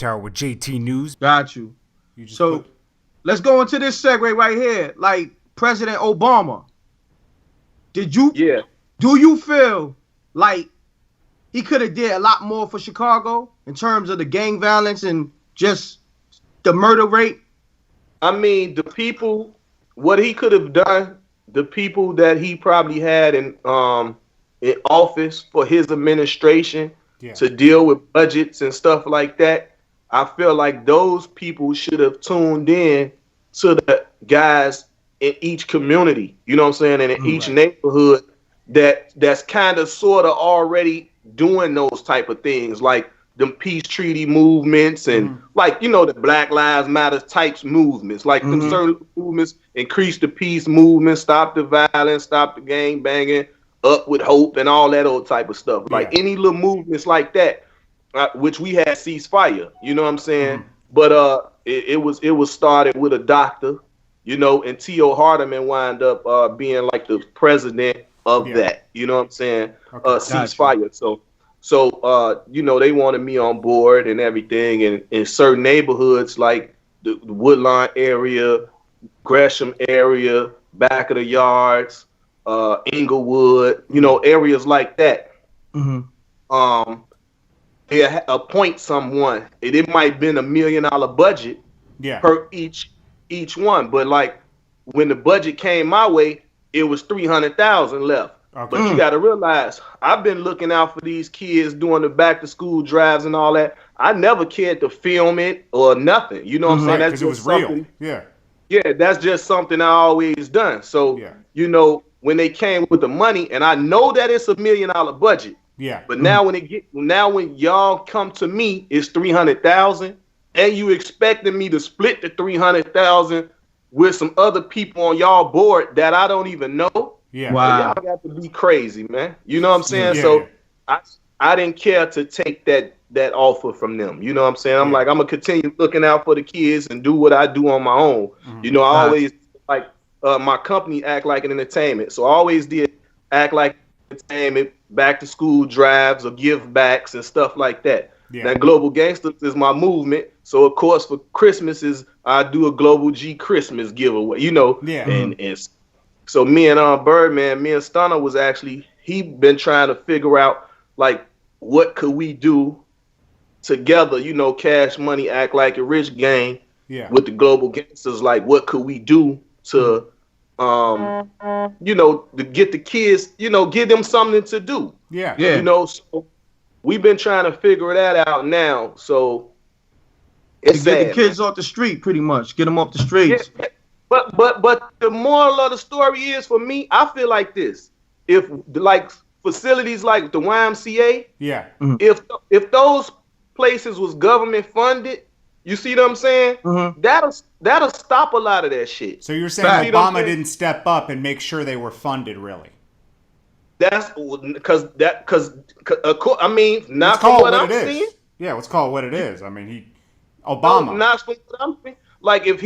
Tower with JT News. Got you. So let's go into this segue right here. Like President Obama, do you feel like he could have did a lot more for Chicago in terms of the gang violence and just the murder rate? I mean, the people, what he could have done, the people that he probably had in office for his administration to deal with budgets and stuff like that, I feel like those people should have tuned in to the guys in each community, you know what I'm saying, and in each neighborhood that's kind of sort of already doing those type of things, like them peace treaty movements and like, you know, the Black Lives Matter types movements, like conservative movements, increase the peace movement, stop the violence, stop the gang banging, up with hope and all that old type of stuff. Like any little movements like that, which we had ceasefire, you know what I'm saying? But it was started with a doctor, you know, and T.O. Hardeman wound up being like the president of that, you know what I'm saying? Ceasefire. So, you know, they wanted me on board and everything. And in certain neighborhoods like the Woodlawn area, Gresham area, back of the yards, Inglewood, you know, areas like that. They appoint someone. It might have been $1 million budget per each one. But like when the budget came my way, it was 300,000 left. But you got to realize, I've been looking out for these kids doing the back to school drives and all that. I never cared to film it or nothing. You know what I'm saying? That's just something. Real. Yeah, that's just something I always done. So, you know, when they came with the money, and I know that it's $1 million budget. But now when y'all come to me, it's 300,000, and you expecting me to split the 300,000 with some other people on y'all board that I don't even know. Wow. Y'all got to be crazy, man. You know what I'm saying? So I didn't care to take that offer from them. You know what I'm saying? I'm like, I'm gonna continue looking out for the kids and do what I do on my own. You know, I always like my company act like an entertainment. So I always did act like entertainment, back to school drives or give backs and stuff like that. Now Global Gangsters is my movement. So of course for Christmases I do a Global G Christmas giveaway, you know. And so me and Birdman, me and Stunner was actually, he been trying to figure out like what could we do together, you know, Cash Money, Act Like a Rich Gang with the Global Gangsters, like what could we do to you know, to get the kids, you know, give them something to do. You know, so we've been trying to figure that out now. So it's get the kids off the street, pretty much. Get them off the streets. But the moral of the story is, for me, I feel like this: if like facilities like the YMCA, if those places was government funded, you see what I'm saying? That'll stop a lot of that shit. So you're saying Obama didn't step up and make sure they were funded, really? That's because I mean, not from what I'm seeing. Yeah, let's call it what it is. I mean, Obama. No, not from what I'm seeing. Like if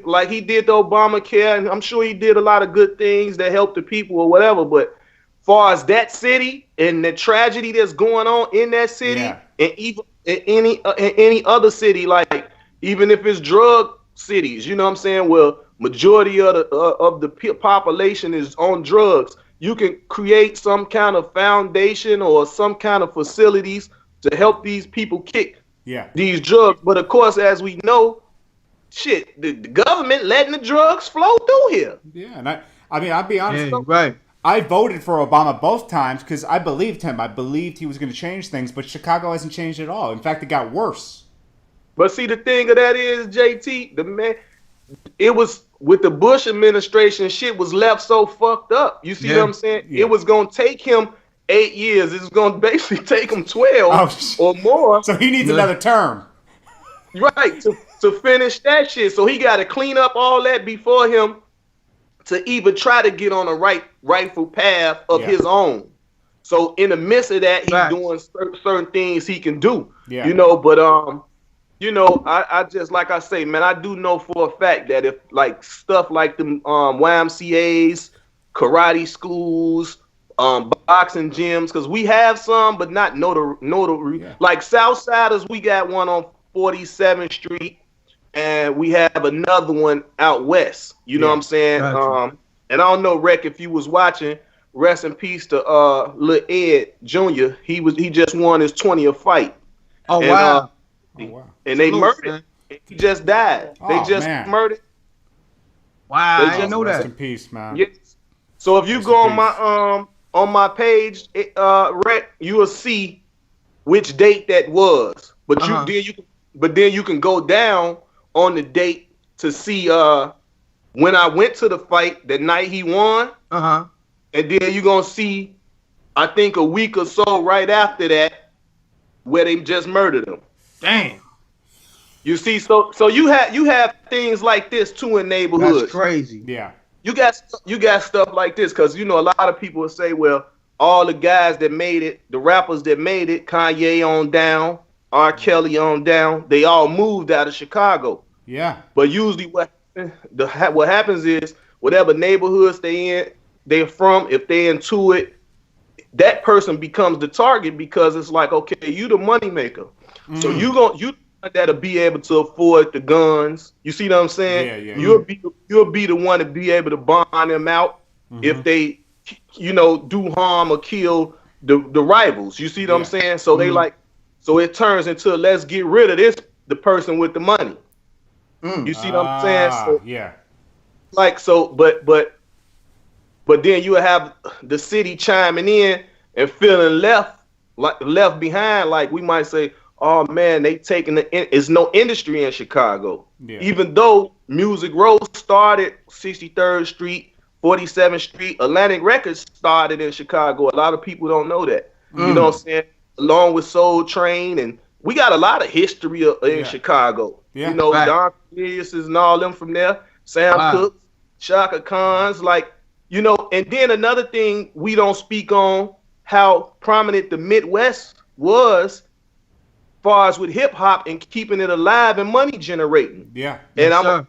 like he did the Obamacare, and I'm sure he did a lot of good things that helped the people or whatever, but far as that city and the tragedy that's going on in that city, and even in any other city, like even if it's drug cities, you know what I'm saying? Well, majority of the population is on drugs. You can create some kind of foundation or some kind of facilities to help these people kick these drugs. But of course, as we know, shit, the government letting the drugs flow through here. And I mean, I'll be honest. I voted for Obama both times because I believed him. I believed he was going to change things, but Chicago hasn't changed at all. In fact, it got worse. But see, the thing of that is, JT, the man, it was with the Bush administration, shit was left so fucked up. You see what I'm saying? It was going to take him 8 years. It was going to basically take him 12 or more. So he needs another term. Right, to finish that shit. So he got to clean up all that before him to even try to get on a rightful path of his own. So in the midst of that, he's doing certain things he can do. You know, but you know, I just, like I say, man, I do know for a fact that if like stuff like the YMCAs, karate schools, boxing gyms, because we have some, but not notary. Like Southsiders, we got one on 47th Street, and we have another one out west. You know what I'm saying? Gotcha. And I don't know, Rec, if you was watching. Rest in peace to Lil Ed Jr. He just won his 20th fight. Oh, and, wow. And they murdered him. He just died. They just murdered. Wow, I didn't know that. Rest in peace, man. Yes. So if you go on my page, Rec, you will see which date that was. But then you can go down on the date to see when I went to the fight that night he won. And then you're going to see, I think, a week or so right after that, where they just murdered him. Damn. You see, so you have things like this, too, in neighborhoods. That's crazy. Yeah. You got stuff like this, because, you know, a lot of people will say, well, all the guys that made it, the rappers that made it, Kanye on down, R. Kelly on down, they all moved out of Chicago. Yeah. But usually what happens is, whatever neighborhoods they're from, if they're into it, that person becomes the target, because it's like, okay, you the money maker. So you that'll be able to afford the guns. You see what I'm saying? Yeah. You'll be the one to be able to bond them out if they, you know, do harm or kill the rivals. You see what I'm saying? So they like, so it turns into, let's get rid of the person with the money. You see what I'm saying? So, yeah. Like, so, but then you have the city chiming in and feeling left behind. Like, we might say, oh man, they taking it's no industry in Chicago. Yeah. Even though Music Row started 63rd Street, 47th Street, Atlantic Records started in Chicago. A lot of people don't know that. You know what I'm saying? Along with Soul Train, and we got a lot of history in Chicago. Yeah. You know, Don Cornelius and all them from there, Sam Cooke, Shaka Khan's, like, you know. And then another thing we don't speak on, how prominent the Midwest was, far as with hip hop and keeping it alive and money generating. Yeah. And I'm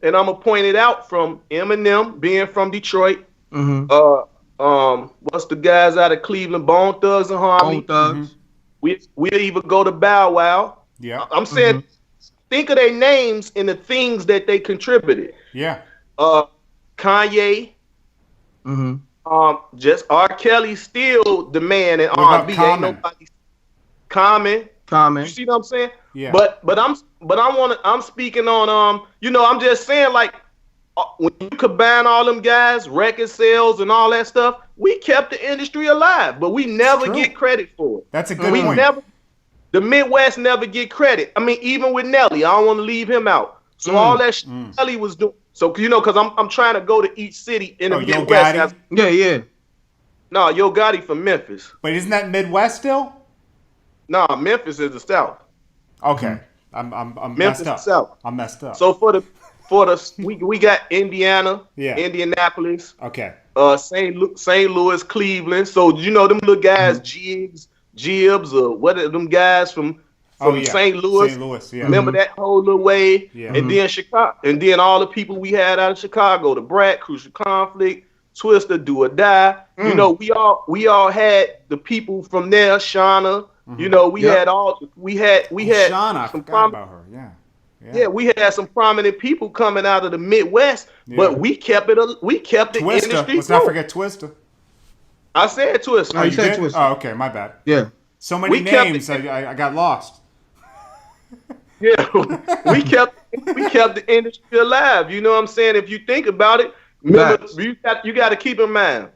gonna point it out from Eminem being from Detroit. What's the guys out of Cleveland? Bone Thugs and Harmony. Bone Thugs. We'll even go to Bow Wow. Yeah. I'm saying, think of their names and the things that they contributed. Yeah. Kanye. Just R. Kelly still the man in R&B. Ain't nobody. Common. You see what I'm saying? Yeah. But I'm speaking on you know, I'm just saying, like, when you combine all them guys, record sales and all that stuff, we kept the industry alive, but we never get credit for it. That's a good point. The Midwest never get credit. I mean, even with Nelly, I don't want to leave him out. So all that Nelly was doing. So, you know, because I'm trying to go to each city in the Midwest. Yeah. No, Yo Gotti from Memphis. But isn't that Midwest still? No, Memphis is the South. Okay. I'm messed up. South. I'm messed up. So we got Indiana, Indianapolis. Okay. St. Louis, Cleveland. So, you know, them little guys, Gibbs, or what are them guys from St. Louis? St. Louis, yeah. Remember that whole little wave? Yeah. And then Chicago, and then all the people we had out of Chicago, the Brat, Crucial Conflict, Twister, Do or Die. You know, we all had the people from there, Shauna. You know, we had Shauna, some about her. Yeah, we had some prominent people coming out of the Midwest, but we kept the Twister. industry. Let's not forget Twister. I said Twister. Oh, you said Twister. Oh, okay, my bad. Yeah. So many names, I got lost. Yeah, we kept the industry alive. You know what I'm saying? If you think about it, remember, you got to keep in mind,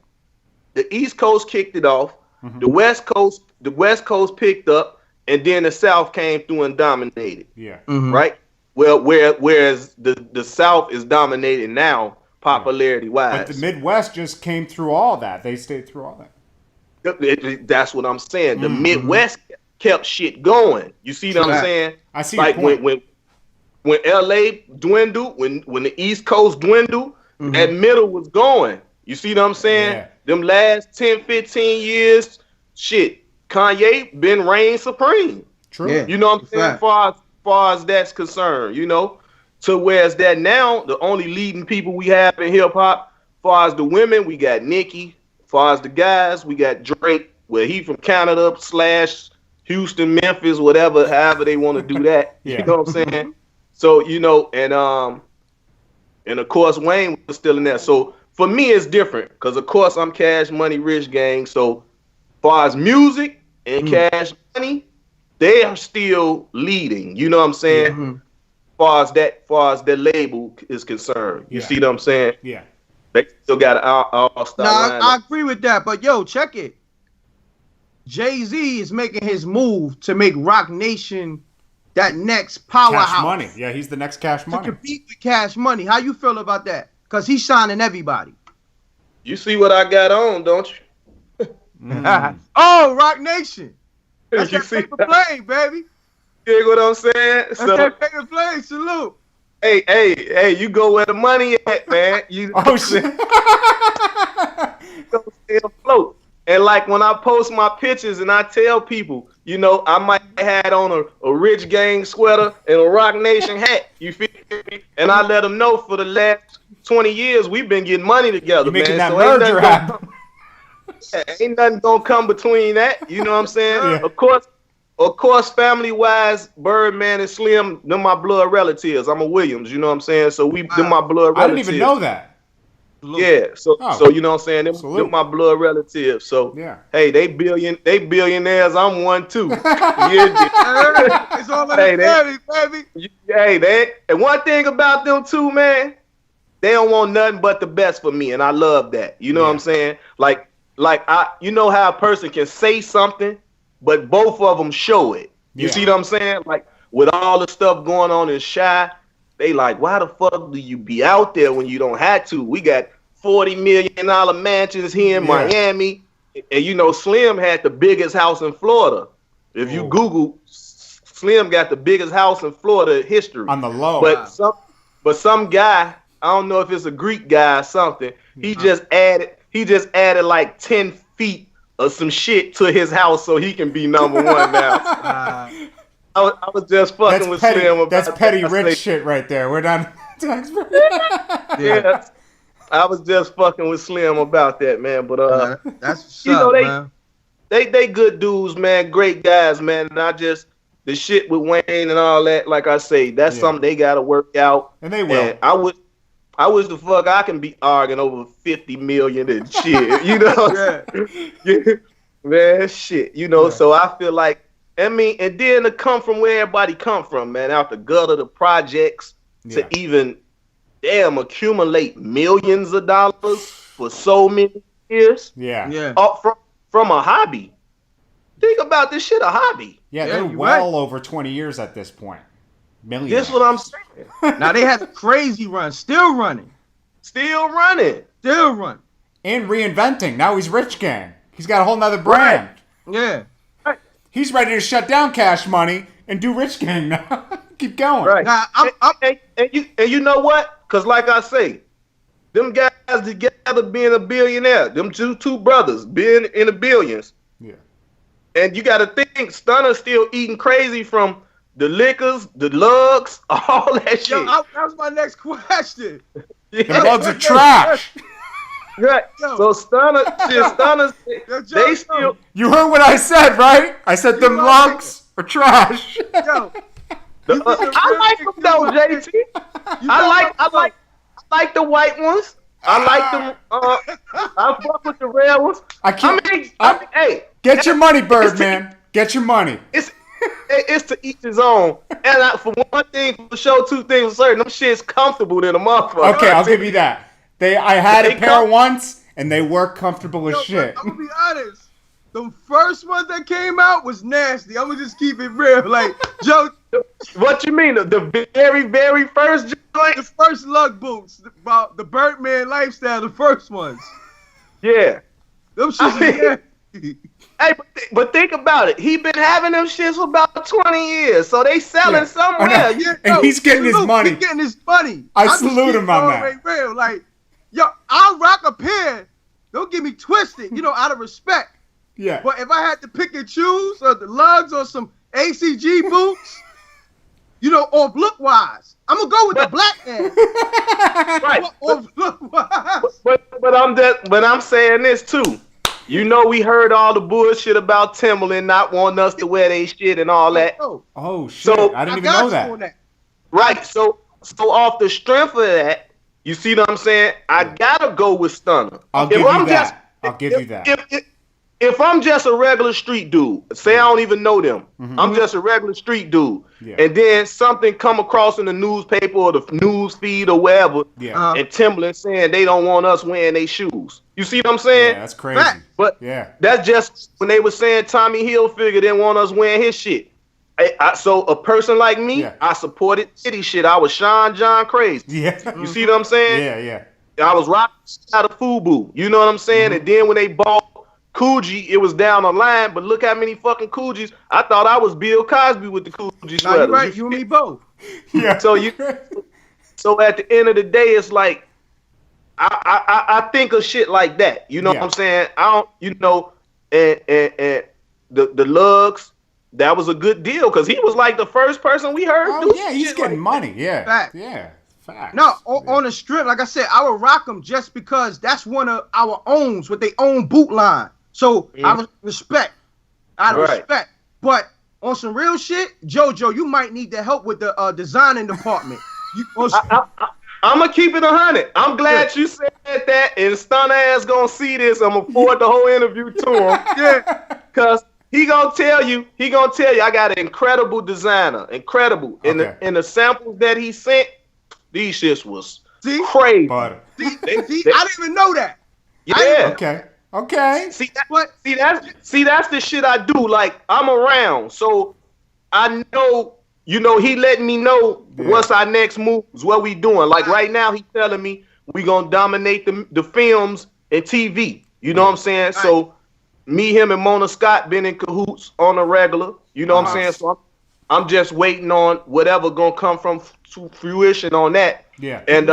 the East Coast kicked it off, the West Coast picked up, and then the South came through and dominated. Yeah. Right? Well, whereas the South is dominating now, popularity wise. But the Midwest just came through all that. They stayed through all that. That's what I'm saying. The Midwest kept shit going. You see what I'm saying? I see. Like your point. when LA dwindled, when the East Coast dwindled, that middle was going. You see what I'm saying? Yeah. Them last 10, 15 years, shit, Kanye been reign supreme. True. Yeah. You know what I'm saying? Far as that's concerned, you know? To whereas that now, the only leading people we have in hip hop, far as the women, we got Nicki. Far as the guys, we got Drake, where he from Canada / Houston, Memphis, whatever, however they want to do that. You know what I'm saying? So, you know, and of course Wayne was still in there. So for me it's different because of course I'm Cash Money Rich Gang. So as far as music and Cash Money, they are still leading. You know what I'm saying? Far as that label is concerned. You see what I'm saying? Yeah. They still got an all-star lineup. I agree with that, but yo, check it. Jay-Z is making his move to make Rock Nation that next powerhouse. Cash Money. Yeah, he's the next Cash Money. To compete with Cash Money. How you feel about that? Because he's signing everybody. You see what I got on, don't you? Oh, Rock Nation. That's that paper plane, baby. You know what I'm saying? That's that paper plane. Salute. Hey, you go where the money at, man. You shit. Go stay afloat. And like when I post my pictures and I tell people, you know, I might have on a Rich Gang sweater and a Rock Nation hat. You feel me? And I let them know for the last 20 years we've been getting money together, You're making man. That merger happen. Ain't nothing gonna come between that. You know what I'm saying? Yeah. Of course, family-wise, Birdman and Slim, them my blood relatives. I'm a Williams, you know what I'm saying? So them my blood relatives. I didn't even know that. Yeah, so you know what I'm saying? Them my blood relatives. So hey, they billionaires. I'm one too. It's all in the family, baby. Hey, and one thing about them too, man, they don't want nothing but the best for me, and I love that. You know what I'm saying? Like you know how a person can say something, but both of them show it. You see what I'm saying? Like with all the stuff going on in Shy. They like, why the fuck do you be out there when you don't have to? We got $40 million mansions here in Miami. And you know, Slim had the biggest house in Florida. If you Google, Slim got the biggest house in Florida history. On the low. But some guy, I don't know if it's a Greek guy or something, he just added like 10 feet of some shit to his house so he can be number one now. I was just fucking with Slim about that's petty rich shit right there. We're not. Yeah, I was just fucking with Slim about that, man. But that's what's up, man. They good dudes, man. Great guys, man. And the shit with Wayne and all that. Like I say, that's something they gotta work out. And they will. And I wish the fuck I can be arguing over 50 million and shit. You know, man, shit. You know, so I feel like. I mean, and then to come from where everybody come from, man, out the gutter, the projects, to even, accumulate millions of dollars for so many years. Yeah. From a hobby. Think about this shit, a hobby. Yeah, they're well over 20 years at this point. Millions. That's what I'm saying. Now they had a crazy run, still running. And reinventing. Now he's Rich Gang. He's got a whole nother brand. Right. Yeah. He's ready to shut down Cash Money and do Rich Gang now. Keep going. Right. Now, and you know what? Because like I say, them guys together being a billionaire, them two brothers being in the billions. Yeah. And you got to think, Stunner's still eating crazy from the liquors, the lugs, all that shit. That was my next question. The lugs are trash. Right. So Stunner, they still. You heard what I said, right? I said them lugs are trash. Yo, I like them though, JT. I like the white ones. I like them. I fuck with the red ones. Hey, get your money, Birdman. Get your money. It's to each his own. And for one thing, for sure, two things for certain, them shit's comfortable than a motherfucker. Okay, I'll give you that. I had a pair once, and they were comfortable as shit. I'm gonna be honest. The first one that came out was nasty. I'm gonna just keep it real. Like, Joe. What you mean? The very, very first joint? The first lug boots. About the Birdman lifestyle, the first ones. Yeah. Them shits nasty. Hey, but think about it. He been having them shits for about 20 years, so they selling somewhere. And he's getting his money. He's getting his money. I salute him on that. Real. Like, yo, I'll rock a pair. Don't get me twisted, out of respect. Yeah. But if I had to pick and choose, or the lugs or some ACG boots, or look wise, I'm gonna go with the black man. Right. Or look wise. But I'm saying this too. You know, we heard all the bullshit about Timberland not wanting us to wear their shit and all that. Oh shit! So, I didn't even know that. Right. So off the strength of that, you see what I'm saying? I gotta go with Stunner. I'll give you that. If I'm just a regular street dude, say I don't even know them, I'm just a regular street dude, and then something come across in the newspaper or the news feed or wherever, and Timberland saying they don't want us wearing their shoes. You see what I'm saying? Yeah, that's crazy. But that's just when they were saying Tommy Hilfiger didn't want us wearing his shit. So a person like me, I supported city shit. I was Sean John crazy. Yeah. You see what I'm saying? Yeah. I was rocking out of FUBU. You know what I'm saying? And then when they bought Coogee, it was down the line, but look how many fucking Coogees. I thought I was Bill Cosby with the Coogee sweater. You're right, you and me both. Yeah. So at the end of the day, it's like I think of shit like that. You know what I'm saying? I don't, you know, and the Lugs, that was a good deal because he was like the first person we heard. Oh yeah, he's getting money. Yeah. Fact. Yeah. Facts. No, on the strip, like I said, I would rock them just because that's one of our owns with their own boot line. So I would respect. Respect. But on some real shit, JoJo, you might need the help with the designing department. I'm gonna keep it 100. I'm glad you said that, and Stunner ass gonna see this. I'm gonna forward the whole interview to him. Cause he gonna tell you, I got an incredible designer, incredible. Okay. In the samples that he sent, these shits was crazy. See, I didn't even know that. Yeah. Okay. See that's the shit I do. Like, I'm around, so I know. You know, he letting me know what's our next moves, what we doing. Like right now, he telling me we gonna dominate the films and TV. You know what I'm saying? So me, him, and Mona Scott been in cahoots on a regular. You know what I'm saying? So I'm just waiting on whatever gonna come from to fruition on that. Yeah. And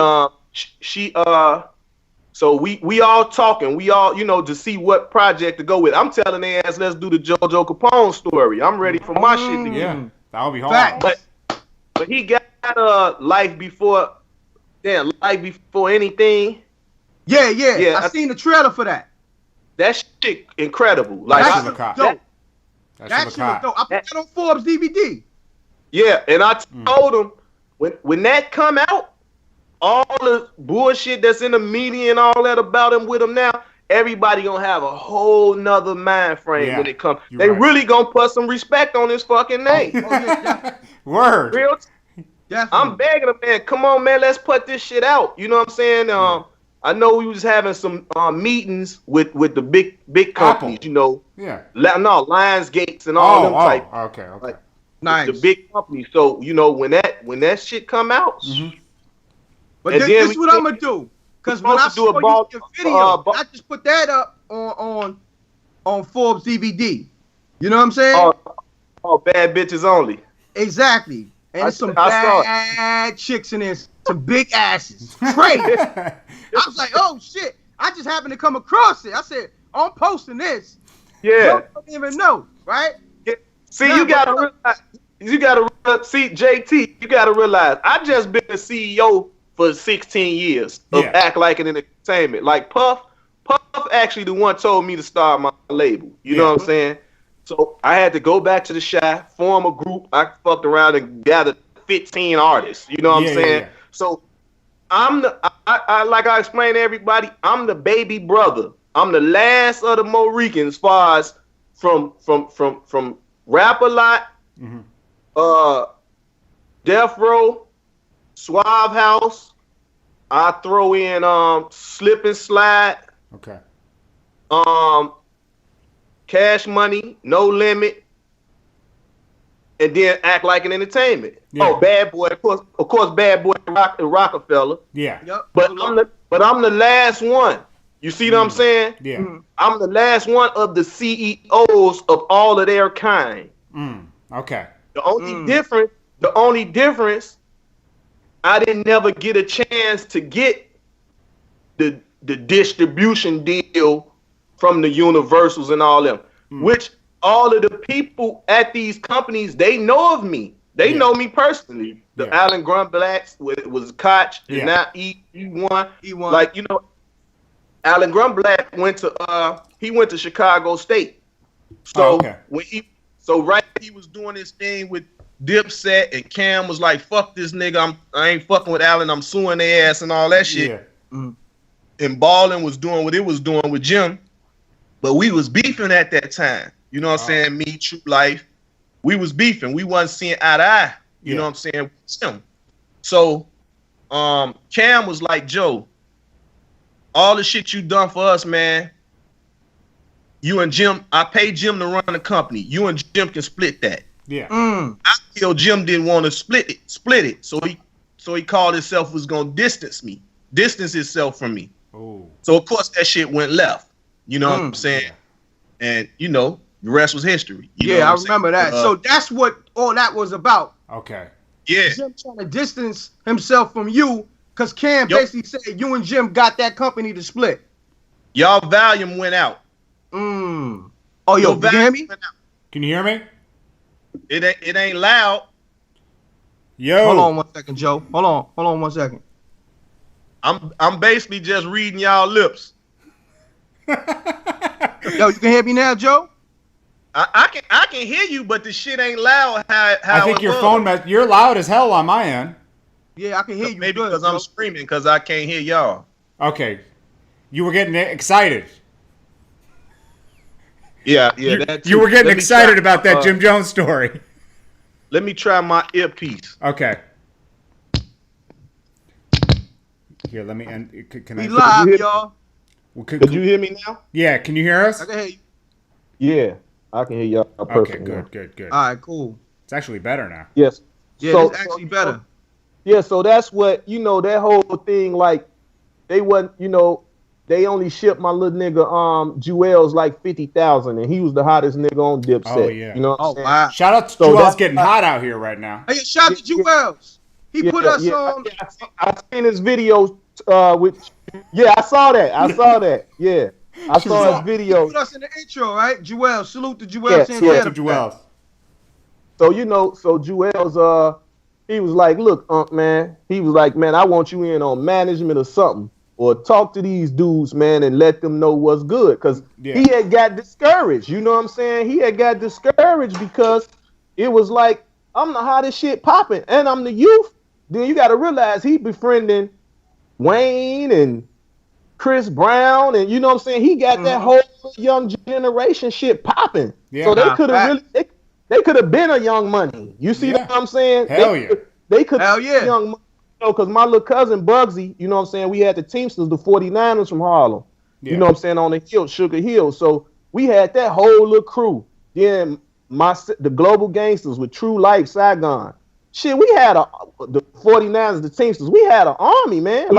so we all talking. We all, you know, to see what project to go with. I'm telling their ass, let's do the JoJo Capone story. I'm ready for my shit to get. Yeah. That would be hard. But he got life before anything. Yeah. I seen the trailer for that. That shit incredible. Like that shit was dope. I put that on Forbes DVD. Yeah, and I told him when that come out, all the bullshit that's in the media and all that about him with him now, everybody gonna have a whole nother mind frame when it comes. They really gonna put some respect on his fucking name. Word. Real. I'm begging him, man. Come on, man. Let's put this shit out. You know what I'm saying? I know we was having some meetings with the big companies. You know. Yeah. Lionsgates and all them type. Okay. Like, nice. The big companies. So you know when that shit come out. But this is what I'm gonna do. Because when I saw your video, I just put that up on Forbes DVD. You know what I'm saying? Oh, bad bitches only. Exactly. And there's some bad chicks in there, some big asses. Crazy. I was like, oh shit. I just happened to come across it. I said, I'm posting this. Yeah. I don't even know, right? Yeah. See, you gotta realize, see, JT, you gotta realize, I just been a CEO for 16 years of Act Like an Entertainment. Like Puff actually the one told me to start my label. You know what I'm saying? So I had to go back to the Shy, form a group. I fucked around and gathered 15 artists. You know what I'm saying? Yeah. So I'm like I explained to everybody, I'm the baby brother. I'm the last of the Mohicans as far as from Rap A Lot, Death Row, Suave House. I throw in Slip and Slide. Okay. Cash Money, No Limit, and then Act Like an Entertainment. Yeah. Oh, Bad Boy, of course, Bad Boy Rockefeller. Yeah. Yep. But I'm the last one. You see what I'm saying? Yeah. I'm the last one of the CEOs of all of their kind. Okay. The only difference, I didn't never get a chance to get the distribution deal from the Universals and all them, which all of the people at these companies, they know of me. They know me personally. The Alan Grunblacks was Koch, and now E1. E1. Like, you know, Alan Grunblatt went to Chicago State. So he was doing this thing with Dipset, and Cam was like, "Fuck this nigga, I ain't fucking with Alan, I'm suing their ass and all that shit." Yeah. Mm-hmm. And Ballin was doing what it was doing with Jim, but we was beefing at that time. You know what I'm saying? Me, True Life, we was beefing. We wasn't seeing eye to eye. You know what I'm saying? Jim. So, Cam was like, "Joe, all the shit you done for us, man. You and Jim, I paid Jim to run the company. You and Jim can split that." Yeah. I feel Jim didn't want to split it. So he called himself was gonna distance himself from me. Oh. So of course that shit went left. You know what I'm saying? Yeah. And you know, the rest was history. I remember that. So that's what all that was about. Okay. Yeah. Jim trying to distance himself from you because Cam basically said you and Jim got that company to split. Y'all volume went out. Oh, yo, you hear me? Can you hear me? It ain't loud. Yo. Hold on 1 second, Joe. Hold on 1 second. I'm basically just reading y'all lips. Yo, you can hear me now, Joe? I can hear you, but the shit ain't loud. I think your phone you're loud as hell on my end. Yeah, I can hear you. Maybe because I'm screaming because I can't hear y'all. Okay. You were getting excited. Yeah, you were getting excited about that Jim Jones story. Let me try my earpiece. Okay. Here, let me end. Can we live, y'all. Could you hear me now? Yeah, can you hear us? I can hear you. Yeah, I can hear y'all perfectly. Okay, good. All right, cool. It's actually better now. Yes. Yeah, it's actually better. Yeah, so that's what, that whole thing, like, they wasn't, they only shipped my little nigga Jewels like 50,000, and he was the hottest nigga on Dipset. Oh yeah. You know what I'm saying? Wow. Shout out to Jewels getting hot out here right now. Hey, shout out to Jewels. He put us on. I seen his video with. Yeah, I saw that. Yeah, I saw his video. He put us in the intro, right? Jewels. Salute to Jewels. Salute to Jewels. So Jewels, he was like, "Look, man," he was like, "Man, I want you in on management or something. Or talk to these dudes, man, and let them know what's good." Because he had got discouraged. You know what I'm saying? He had got discouraged because it was like, I'm the hottest shit popping, and I'm the youth. Then you got to realize he befriending Wayne and Chris Brown, and you know what I'm saying? He got that whole young generation shit popping. Yeah, so they could have really, they could have been a Young Money. You see what I'm saying? Hell yeah. They could have been Young Money. Because my little cousin Bugsy, you know what I'm saying, we had the Teamsters, the 49ers from Harlem. Yeah. You know what I'm saying, on the hill, Sugar Hill. So we had that whole little crew. Then the Global Gangsters with True Life, Saigon. Shit, we had the 49ers, the Teamsters. We had an army, man.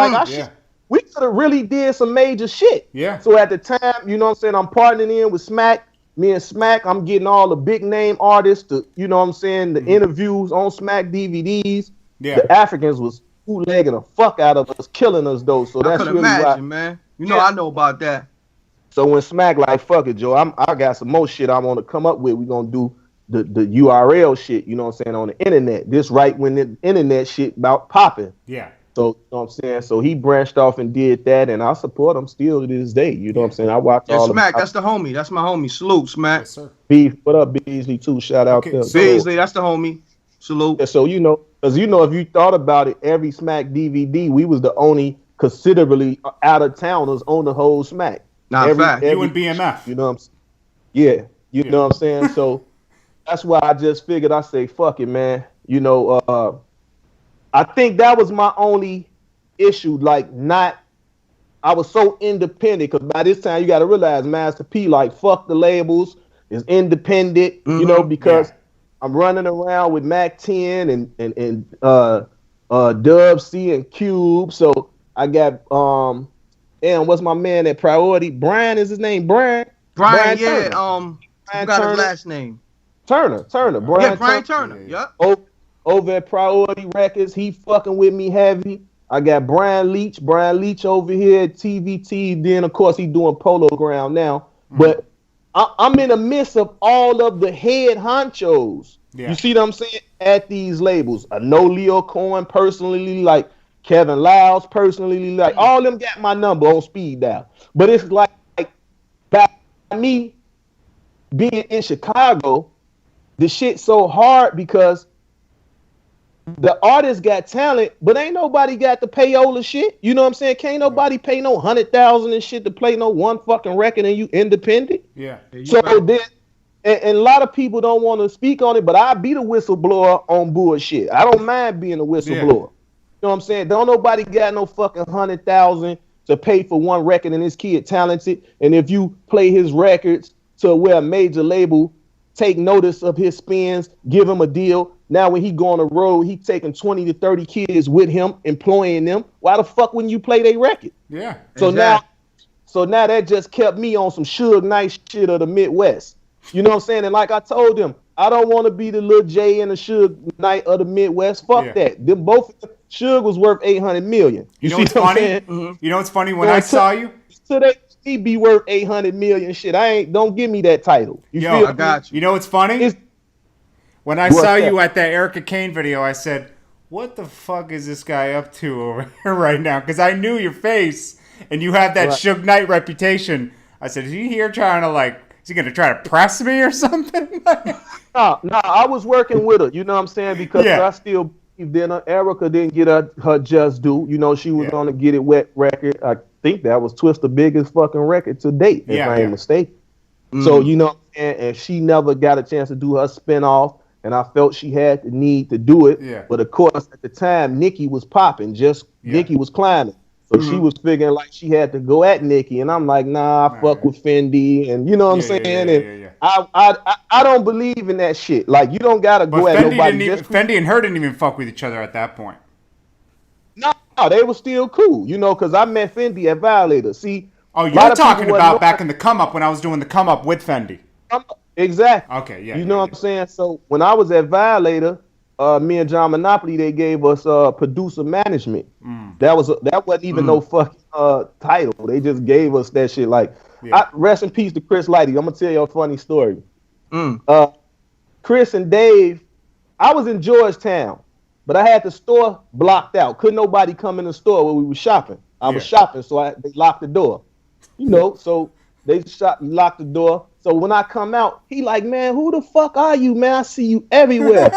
We could have really did some major shit. Yeah. So at the time, you know what I'm saying, I'm partnering in with Smack. Me and Smack, I'm getting all the big name artists, you know what I'm saying, the interviews on Smack DVDs. Yeah. The Africans was bootlegging the fuck out of us, killing us though. So that's really why, man. You know, I know about that. So when Smack like, fuck it, Joe, I got some more shit I want to come up with. We gonna do the URL shit, you know what I'm saying, on the internet. This right when the internet shit about popping. Yeah. So you know what I'm saying. So he branched off and did that, and I support him still to this day. You know what I'm saying. I watch all Smack. That's the homie. That's my homie. Salute, Smack. Yes, sir. What up, Beasley too? Shout out to Beasley. That's the homie. Salute. Yeah, so because if you thought about it, every Smack DVD, we was the only considerably out of towners on the whole Smack. Fact. You and BMF. You know what I'm saying? Yeah. You know what I'm saying? So that's why I just figured, I say, fuck it, man. You know, I think that was my only issue. Like, I was so independent, because by this time you got to realize Master P, like, fuck the labels, is independent, you know, because I'm running around with Mac 10 and Dub C and Cube. So I got what's my man at Priority? Brian is his name. Brian, yeah. Turner. I forgot his last name. Turner. Brian Turner. Yep. Over at Priority Records, he fucking with me heavy. I got Brian Leach over here at TVT. Then of course he doing Polo Ground now. But I'm in the midst of all of the head honchos. Yeah. You see what I'm saying? At these labels. I know Leo Cohen personally, like Kevin Lyles personally, like all them got my number on speed dial. But it's like by me being in Chicago, the shit so hard because the artist got talent, but ain't nobody got the payola shit. You know what I'm saying? Can't nobody pay no 100,000 and shit to play no one fucking record and you independent. Yeah. So then, and a lot of people don't want to speak on it, but I be the whistleblower on bullshit. I don't mind being a whistleblower. Yeah. You know what I'm saying? Don't nobody got no fucking 100,000 to pay for one record and this kid talented. And if you play his records to where a major label take notice of his spins, give him a deal. Now when he go on the road, he taking 20 to 30 kids with him, employing them. Why the fuck wouldn't you play their record? Yeah. So now that just kept me on some Suge Knight shit of the Midwest. You know what I'm saying? And like I told them, I don't want to be the Lil J and the Suge Knight of the Midwest. Fuck that. Them both Suge was worth 800 million. You know what's funny? Mm-hmm. You know what's funny? When I saw you, today he be worth 800 million. Shit, don't give me that title. I got you. You know what's funny? When I saw you at that Erica Kane video, I said, "What the fuck is this guy up to over here right now?" Because I knew your face, and you have that Suge Knight reputation. I said, "Is he here trying to is he gonna try to press me or something?" No, I was working with her. You know what I'm saying? Because I still believe that Erica didn't get her just due. You know, she was on the Get It Wet record. I think that was Twista's biggest fucking record to date, if I ain't mistaken. Mm-hmm. So, you know, and she never got a chance to do her spinoff. And I felt she had the need to do it. Yeah. But of course, at the time, Nicki was popping. Nicki was climbing. So she was figuring like she had to go at Nicki. And I'm like, nah, I fuck with Fendi. And you know what I'm saying? I don't believe in that shit. Like, you don't got to go at nobody. Fendi and her didn't even fuck with each other at that point. No, they were still cool. You know, because I met Fendi at Violator. See? Oh, you're talking about back in the Come Up when I was doing the Come Up with Fendi. Exactly. Okay, yeah. You know what I'm saying? So when I was at Violator, me and John Monopoly, they gave us producer management. That wasn't even no fucking title. They just gave us that shit. Like, rest in peace to Chris Lighty. I'm gonna tell you a funny story. Chris and Dave, I was in Georgetown, but I had the store blocked out. Couldn't nobody come in the store where we were shopping. I was shopping, so they locked the door. You know, so they locked the door. So when I come out, he like, man, who the fuck are you, man? I see you everywhere.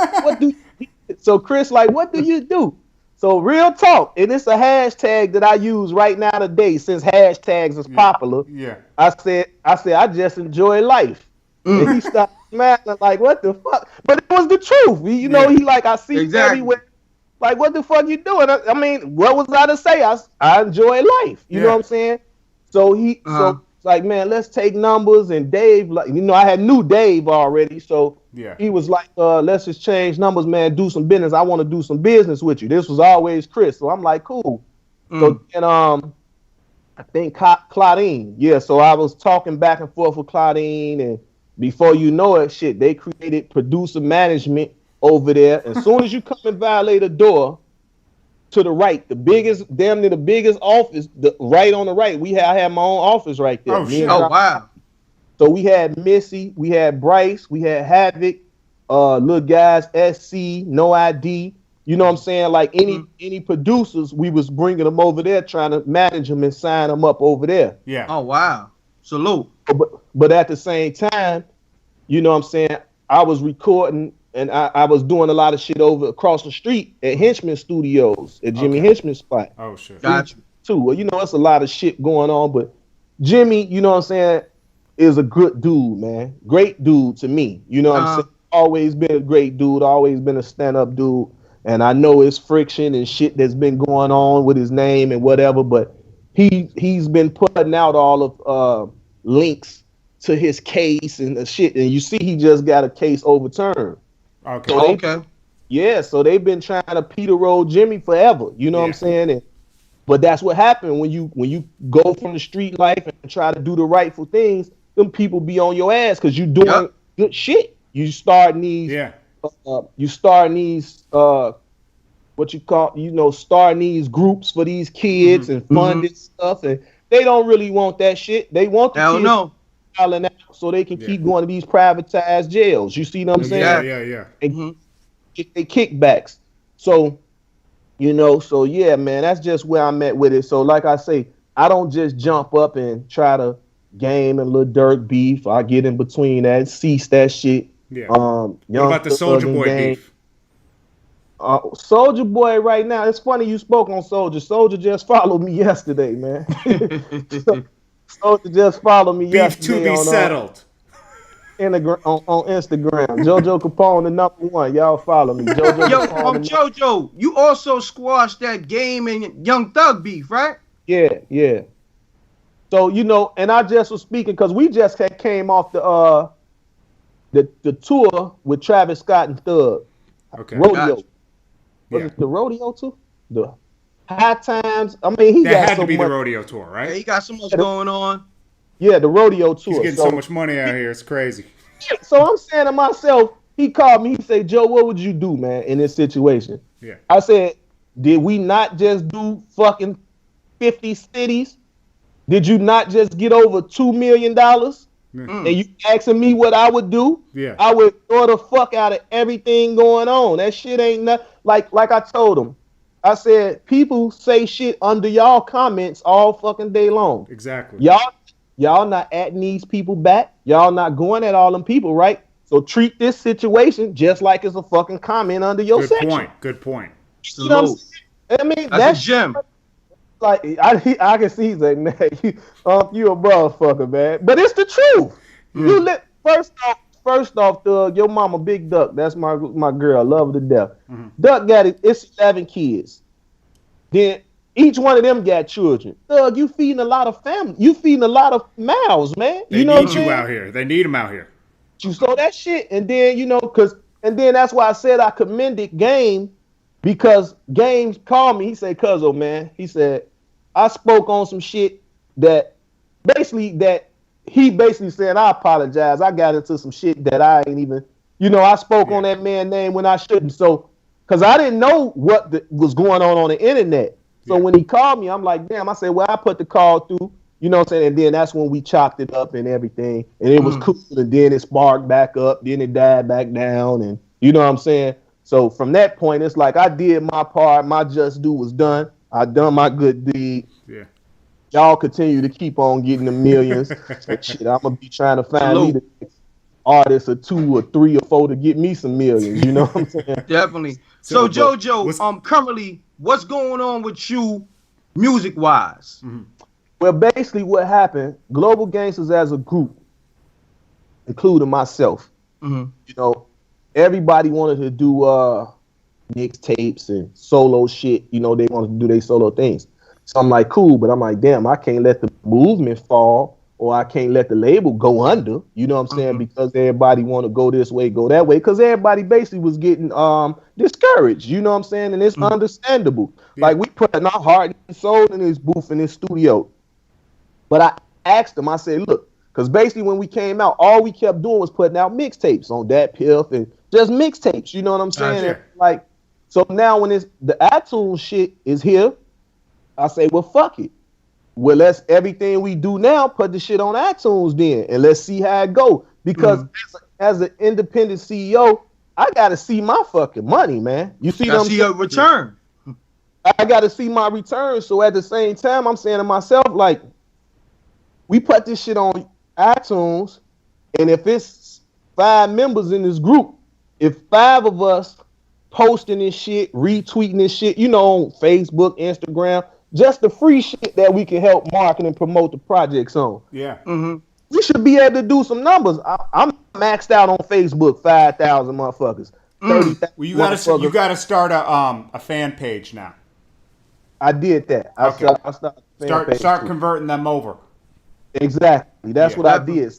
So Chris like, what do you do? So real talk, and it's a hashtag that I use right now today since hashtags is popular. Yeah. I said, I just enjoy life. And he started smiling like, what the fuck? But it was the truth. You know, he like, I see you everywhere. Like, what the fuck you doing? I mean, what was I to say? I enjoy life. You know what I'm saying? So so like, man, let's take numbers. And Dave, like, you know, I had knew Dave already, so he was like, let's just change numbers, man. Do some business. I want to do some business with you. This was always Chris, so I'm like, cool. So and I think Claudine, so I was talking back and forth with Claudine, and before you know it, shit, they created producer management over there. As soon as you come and violate a door, to the right, damn near the biggest office, right on the right. I had my own office right there. Oh, wow. So we had Missy, we had Bryce, we had Havoc, little guys, SC, No ID. You know what I'm saying? Like any producers, we was bringing them over there, trying to manage them and sign them up over there. Yeah. Oh, wow. Salute. But at the same time, you know what I'm saying? I was recording. And I was doing a lot of shit over across the street at Henchman Studios, at Jimmy Henchman's spot. Oh, shit. Gotcha. Too. Well, you know, it's a lot of shit going on, but Jimmy, you know what I'm saying, is a good dude, man. Great dude to me. You know what I'm saying? Always been a great dude, always been a stand-up dude. And I know it's friction and shit that's been going on with his name and whatever, but he's been putting out all of links to his case and the shit. And you see he just got a case overturned. Okay. So they've been trying to Peter roll Jimmy forever. You know what I'm saying? But that's what happened when you go from the street life and try to do the rightful things. Them people be on your ass because you doing good shit. You starting these what you call, you know, starting these groups for these kids and funding stuff, and they don't really want that shit. They want the kids out so they can keep going to these privatized jails. You see what I'm saying? Yeah. And get their kickbacks. So You know, so yeah, man, that's just where I'm at with it. So like I say, I don't just jump up and try to game and little dirt beef. I get in between that, cease that shit. Yeah. What about the Soulja Boy beef? Soulja Boy right now, it's funny you spoke on Soulja. Soulja just followed me yesterday, man. Soulja just followed me yesterday. Beef to be settled. On Instagram. JoJo Capone, the #1. Y'all follow me. JoJo, you also squashed that Game and Young Thug beef, right? Yeah. So, you know, and I just was speaking because we just came off the tour with Travis Scott and Thug. Okay. Rodeo. Was it the rodeo too? The High Times. I mean, that had to be the rodeo tour, right? Yeah, he got so much going on. Yeah, the rodeo tour. He's getting so much money out here. It's crazy. So I'm saying to myself, he called me. He said, Joe, what would you do, man, in this situation? Yeah. I said, did we not just do fucking 50 cities? Did you not just get over $2 million? And you asking me what I would do? Yeah. I would throw the fuck out of everything going on. That shit ain't nothing. Like I told him. I said, people say shit under y'all comments all fucking day long. Exactly. Y'all not atting these people back. Y'all not going at all them people, right? So treat this situation just like it's a fucking comment under your section. Good point. You know what I'm saying? I mean, that's a gem. Like I can see he's like, man, you a motherfucker, man. But it's the truth. You first off, Thug, your mama Big Duck. That's my girl. I love her to death. Duck got it. It's 11 kids. Then each one of them got children. Thug, you feeding a lot of family. You feeding a lot of mouths, man. They need you out here. They need them out here. You saw that shit, and then then that's why I said I commended Game, because Game called me. He said, "Cuzzo, man," he said, I spoke on some shit that he basically said, I apologize. I got into some shit that I ain't even, I spoke on that man's name when I shouldn't. So, because I didn't know what was going on the internet. So when he called me, I'm like, damn. I said, well, I put the call through, you know what I'm saying? And then that's when we chopped it up and everything. And it was cool. And then it sparked back up. Then it died back down. And you know what I'm saying? So from that point, it's like I did my part. My just due was done. I done my good deed. Yeah. Y'all continue to keep on getting the millions. And shit, I'm gonna be trying to find me the artist or 2 or 3 or 4 to get me some millions. You know what I'm saying? Definitely. So JoJo, currently, what's going on with you, music wise? Well, basically, what happened? Global Gangsters as a group, including myself. Everybody wanted to do mixtapes and solo shit. They wanted to do their solo things. So I'm like, cool, but I'm like, damn, I can't let the movement fall, or I can't let the label go under. You know what I'm saying? Because everybody want to go this way, go that way. Because everybody basically was getting discouraged. You know what I'm saying? And it's understandable. Yeah. Like, we putting our heart and soul in this booth, in this studio. But I asked them, I said, look, because basically when we came out, all we kept doing was putting out mixtapes on Dat Piff and just mixtapes. You know what I'm saying? Gotcha. Like, so now when the iTunes shit is here, I say, well, fuck it. Well, let's everything we do now, put the shit on iTunes then, and let's see how it go. Because as an independent CEO, I gotta see my fucking money, man. You see what I'm saying? See a return. I gotta see my return. So at the same time, I'm saying to myself, like, we put this shit on iTunes, and if it's 5 members in this group, if 5 of us posting this shit, retweeting this shit, on Facebook, Instagram, just the free shit that we can help market and promote the projects on. Yeah. We should be able to do some numbers. I'm maxed out on Facebook, 5,000 motherfuckers. 30,000. Well, you gotta start a fan page now. I did that. Start converting them over. Exactly. That's what I did.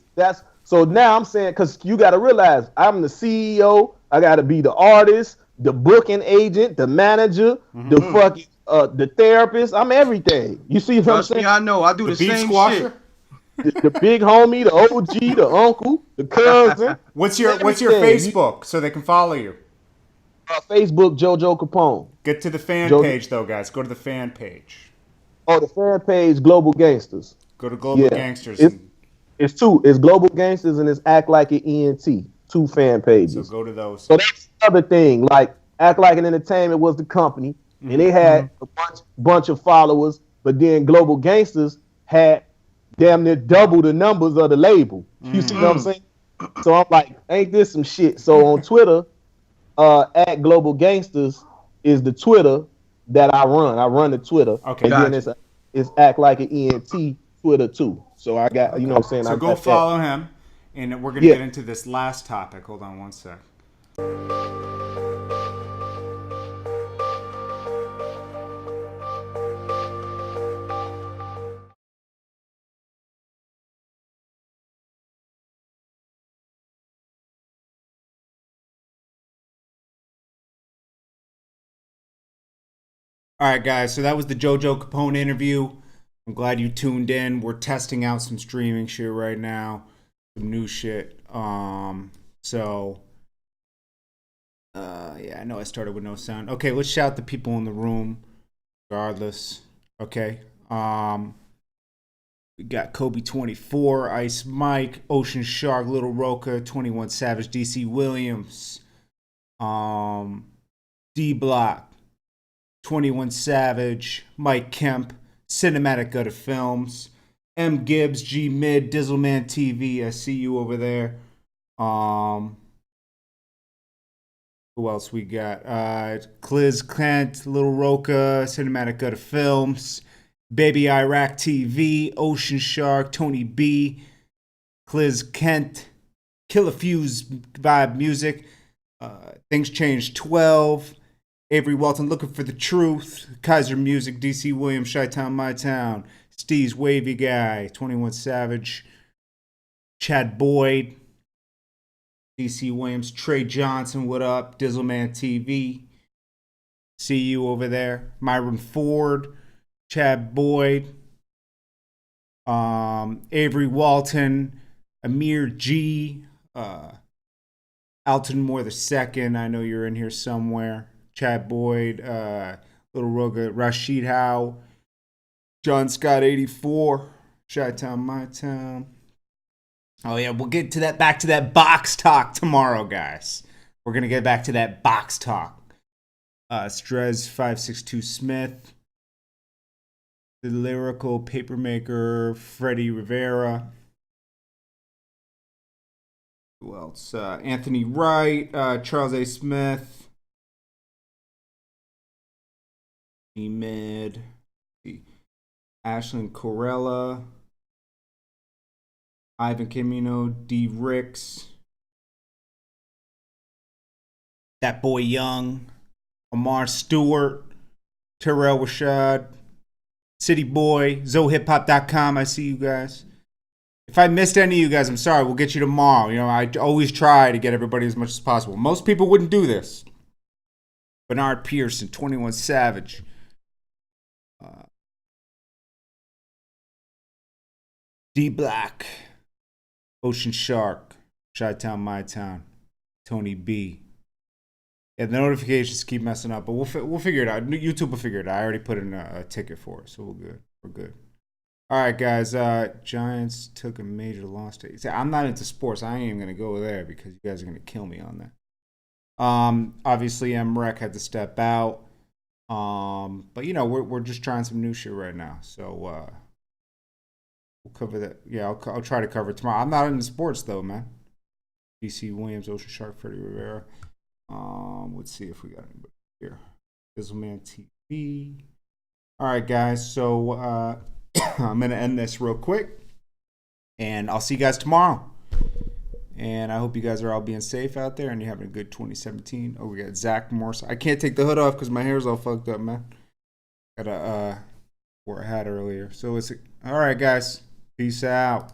So now I'm saying, because you got to realize I'm the CEO. I got to be the artist, the booking agent, the manager, the fucking the therapist. I'm everything. You see what I'm saying? I know. I do the same shit. The big homie, the OG, the uncle, the cousin. What's your Facebook so they can follow you? Facebook, JoJo Capone. Get to the fan page though, guys. Go to the fan page. Oh, the fan page, Global Gangsters. Go to Global Gangsters. It's 2. It's Global Gangsters and it's Act Like It ENT. 2 fan pages. So go to those. So that's the other thing. Like, Act Like It Entertainment was the company. and they had a bunch of followers, but then Global Gangsters had damn near double the numbers of the label. You see what I'm saying? So I'm like, ain't this some shit? So on Twitter, at Global Gangsters is the Twitter that I run. I run the Twitter. Okay. And then it's Act Like an ENT Twitter too. So I got, you know what I'm saying? So I go follow him, and we're going to get into this last topic. Hold on one sec. All right, guys. So that was the JoJo Capone interview. I'm glad you tuned in. We're testing out some streaming shit right now, some new shit. Yeah, I know I started with no sound. Okay, let's shout the people in the room, regardless. Okay. We got Kobe 24, Ice Mike, Ocean Shark, Little Roca, 21 Savage, DC Williams, D Block, 21 Savage, Mike Kemp, Cinematic Gutter Films, M Gibbs, G Mid, Dizzleman TV. I see you over there. Who else we got? Cliz Kent, Little Roca, Cinematic Gutter Films, Baby Iraq TV, Ocean Shark, Tony B, Cliz Kent, Killer Fuse Vibe Music, Things Change 12, Avery Walton, Looking for the Truth, Kaiser Music, DC Williams, Chi-Town, My Town, Steve's Wavy Guy, 21 Savage, Chad Boyd, DC Williams, Trey Johnson, what up? Dizzleman TV, see you over there. Myron Ford, Chad Boyd, Avery Walton, Amir G, Alton Moore II, I know you're in here somewhere. Chad Boyd, Little Roga, Rashid Howe, John Scott 84, Chi-Town, My Town. Oh yeah, we'll get to that, back to that box talk tomorrow, guys. We're gonna get back to that box talk. Strez 562 Smith, the Lyrical Papermaker, Freddie Rivera. Who else? Anthony Wright, Charles A. Smith, E-Mid, Ashlyn Corella, Ivan Camino, D. Ricks, That Boy Young, Amar Stewart, Terrell Rashad, City Boy, ZoHipHop.com. I see you guys. If I missed any of you guys, I'm sorry. We'll get you tomorrow. You know, I always try to get everybody as much as possible. Most people wouldn't do this. Bernard Pearson, 21 Savage. D Black, Ocean Shark, Chi-Town, My Town, Tony B. Yeah, the notifications keep messing up, but we'll figure it out. YouTube will figure it out. I already put in a ticket for it, so we're good. We're good. All right, guys. Giants took a major loss to. See, I'm not into sports. I ain't even gonna go there because you guys are gonna kill me on that. Obviously, MREC had to step out. But you know, we're just trying some new shit right now, so we'll cover that. Yeah, I'll try to cover it tomorrow. I'm not into sports though, man. DC Williams, Ocean Shark, Freddie Rivera. Let's see if we got anybody here. Dizzleman TV. All right, guys. So I'm gonna end this real quick, and I'll see you guys tomorrow. And I hope you guys are all being safe out there, and you're having a good 2017. Oh, we got Zach Morse. I can't take the hood off because my hair's all fucked up, man. Gotta wore a hat earlier. So it's all right, guys. Peace out.